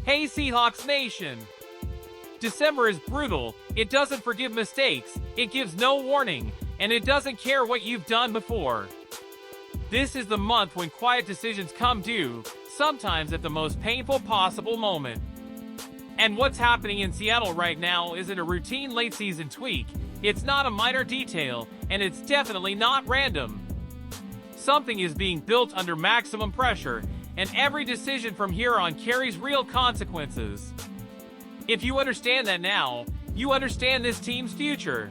Hey Seahawks Nation! December is brutal, it doesn't forgive mistakes, it gives no warning, and it doesn't care what you've done before. This is the month when quiet decisions come due, sometimes at the most painful possible moment. And what's happening in Seattle right now isn't a routine late-season tweak, it's not a minor detail, and it's definitely not random. Something is being built under maximum pressure, and every decision from here on carries real consequences. If you understand that now, you understand this team's future.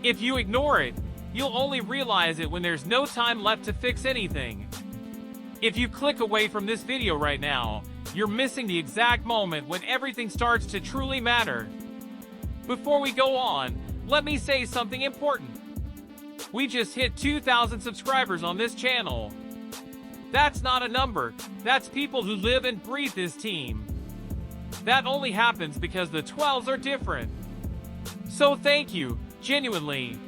If you ignore it, you'll only realize it when there's no time left to fix anything. If you click away from this video right now, you're missing the exact moment when everything starts to truly matter. Before we go on, let me say something important. We just hit 2,000 subscribers on this channel. That's not a number, that's people who live and breathe this team. That only happens because the 12s are different. So thank you, genuinely.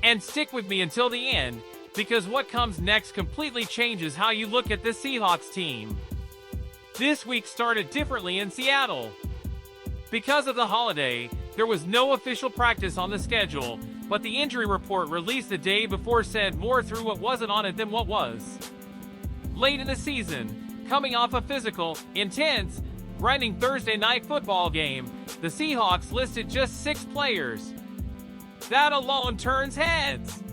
And stick with me until the end, because what comes next completely changes how you look at the Seahawks team. This week started differently in Seattle. Because of the holiday, there was no official practice on the schedule, but the injury report released the day before said more through what wasn't on it than what was. Late in the season, coming off a physical, intense, grinding Thursday night football game, the Seahawks listed just 6 players. That alone turns heads.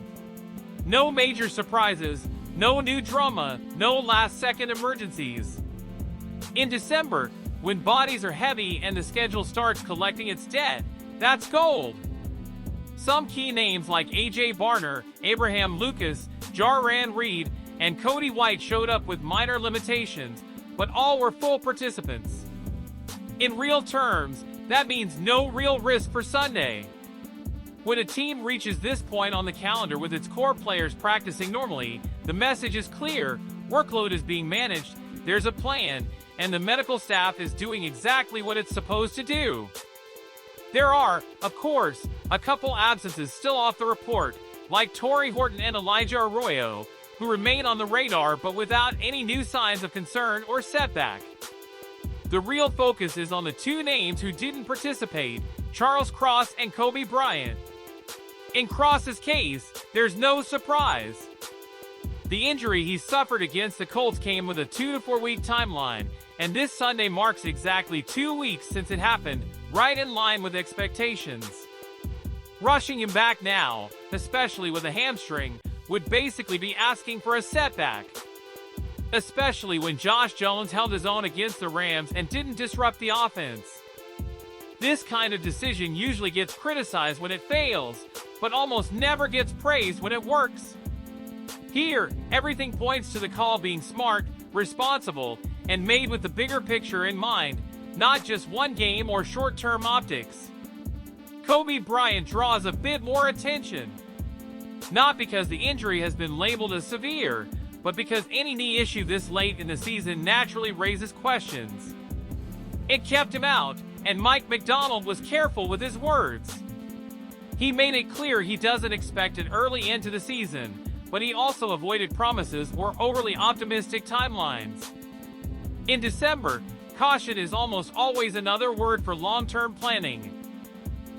No major surprises, no new drama, no last-second emergencies. In December, when bodies are heavy and the schedule starts collecting its debt, that's gold. Some key names like A.J. Barner, Abraham Lucas, Jarran Reed, and Cody White showed up with minor limitations, but all were full participants. In real terms, that means no real risk for Sunday. When a team reaches this point on the calendar with its core players practicing normally, the message is clear, workload is being managed, there's a plan, and the medical staff is doing exactly what it's supposed to do. There are, of course, a couple absences still off the report, like Torrey Horton and Elijah Arroyo, who remain on the radar but without any new signs of concern or setback. The real focus is on the 2 names who didn't participate, Charles Cross and Kobe Bryant. In Cross's case, there's no surprise. The injury he suffered against the Colts came with a 2 to 4 week timeline, and this Sunday marks exactly 2 weeks since it happened, right in line with expectations. Rushing him back now, especially with a hamstring, would basically be asking for a setback. Especially when Josh Jones held his own against the Rams and didn't disrupt the offense. This kind of decision usually gets criticized when it fails, but almost never gets praised when it works. Here, everything points to the call being smart, responsible, and made with the bigger picture in mind, not just one game or short-term optics. Kobe Bryant draws a bit more attention. Not because the injury has been labeled as severe, but because any knee issue this late in the season naturally raises questions. It kept him out, and Mike Macdonald was careful with his words. He made it clear he doesn't expect an early end to the season, but he also avoided promises or overly optimistic timelines. In December, caution is almost always another word for long-term planning.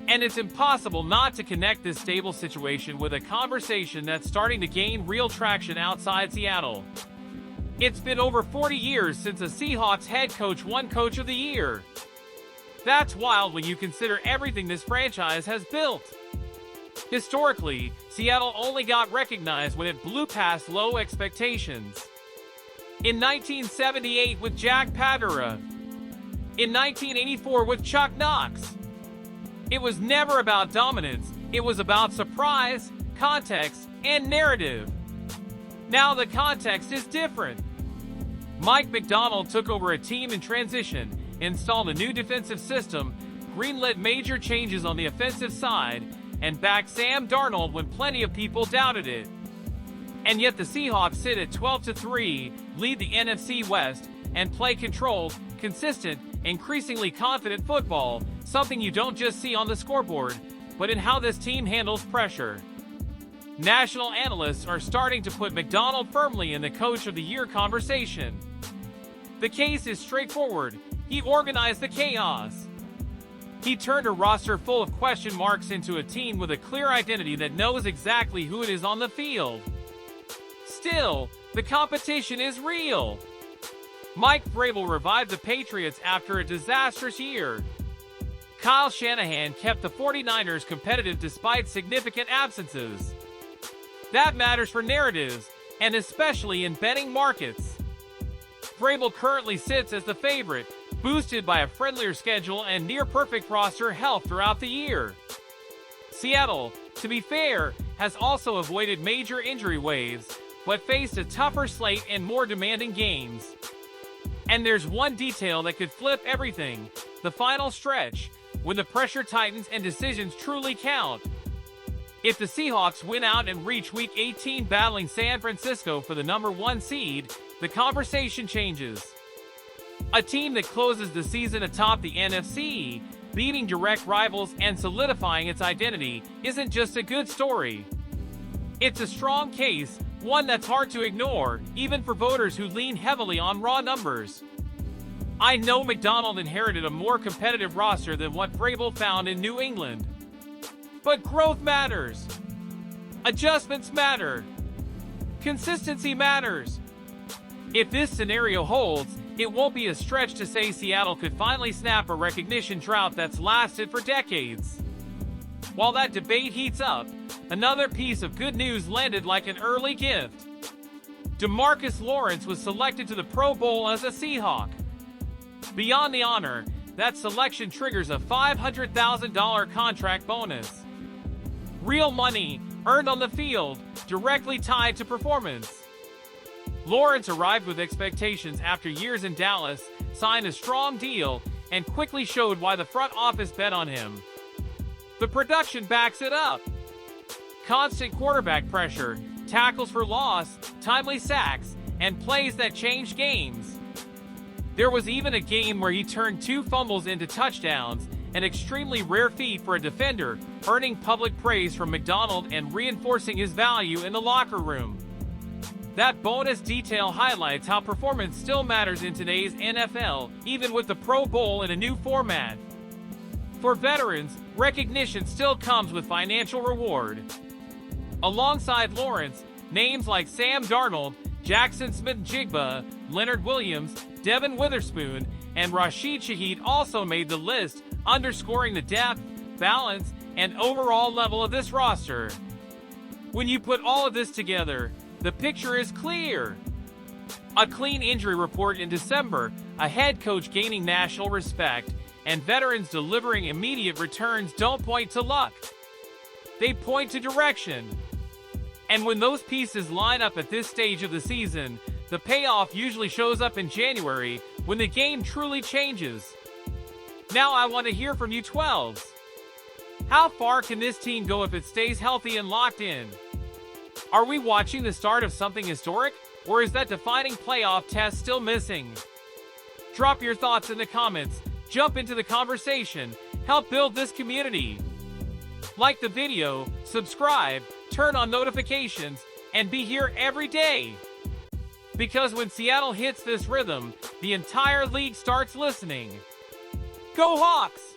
And it's impossible not to connect this stable situation with a conversation that's starting to gain real traction outside Seattle. It's been over 40 years since a Seahawks head coach won Coach of the Year. That's wild when you consider everything this franchise has built. Historically, Seattle only got recognized when it blew past low expectations. In 1978 with Jack Patera. In 1984 with Chuck Knox. It was never about dominance, it was about surprise, context, and narrative. Now the context is different. Mike Macdonald took over a team in transition, installed a new defensive system, greenlit major changes on the offensive side, and backed Sam Darnold when plenty of people doubted it. And yet the Seahawks sit at 12-3, lead the NFC West, and play controlled, consistent, increasingly confident football, something you don't just see on the scoreboard, but in how this team handles pressure. National analysts are starting to put Macdonald firmly in the Coach of the Year conversation. The case is straightforward. he organized the chaos. He turned a roster full of question marks into a team with a clear identity that knows exactly who it is on the field. Still, the competition is real. Mike Vrabel revived the Patriots after a disastrous year. Kyle Shanahan kept the 49ers competitive despite significant absences. That matters for narratives, and especially in betting markets. Vrabel currently sits as the favorite, boosted by a friendlier schedule and near-perfect roster health throughout the year. Seattle, to be fair, has also avoided major injury waves, but faced a tougher slate and more demanding games. And there's one detail that could flip everything: the final stretch, when the pressure tightens and decisions truly count. If the Seahawks win out and reach Week 18 battling San Francisco for the number 1 seed, the conversation changes. A team that closes the season atop the NFC, beating direct rivals and solidifying its identity, isn't just a good story. It's a strong case, one that's hard to ignore, even for voters who lean heavily on raw numbers. I know McDonald inherited a more competitive roster than what Vrabel found in New England. But growth matters. Adjustments matter. Consistency matters. If this scenario holds, it won't be a stretch to say Seattle could finally snap a recognition drought that's lasted for decades. While that debate heats up, another piece of good news landed like an early gift. DeMarcus Lawrence was selected to the Pro Bowl as a Seahawk. Beyond the honor, that selection triggers a $500,000 contract bonus. Real money, earned on the field, directly tied to performance. Lawrence arrived with expectations after years in Dallas, signed a strong deal, and quickly showed why the front office bet on him. The production backs it up. Constant quarterback pressure, tackles for loss, timely sacks, and plays that changed games. There was even a game where he turned 2 fumbles into touchdowns, an extremely rare feat for a defender, earning public praise from McDonald and reinforcing his value in the locker room. That bonus detail highlights how performance still matters in today's NFL, even with the Pro Bowl in a new format. For veterans, recognition still comes with financial reward. Alongside Lawrence, names like Sam Darnold, Jackson Smith-Njigba, Leonard Williams, Devin Witherspoon, and Rashid Shaheed also made the list, underscoring the depth, balance, and overall level of this roster. When you put all of this together, the picture is clear. A clean injury report in December, a head coach gaining national respect, and veterans delivering immediate returns don't point to luck. They point to direction. And when those pieces line up at this stage of the season, the payoff usually shows up in January, when the game truly changes. Now I want to hear from you 12s. How far can this team go if it stays healthy and locked in? Are we watching the start of something historic, or is that defining playoff test still missing? Drop your thoughts in the comments, jump into the conversation, help build this community. Like the video, subscribe, turn on notifications, and be here every day. Because when Seattle hits this rhythm, the entire league starts listening. Go Hawks!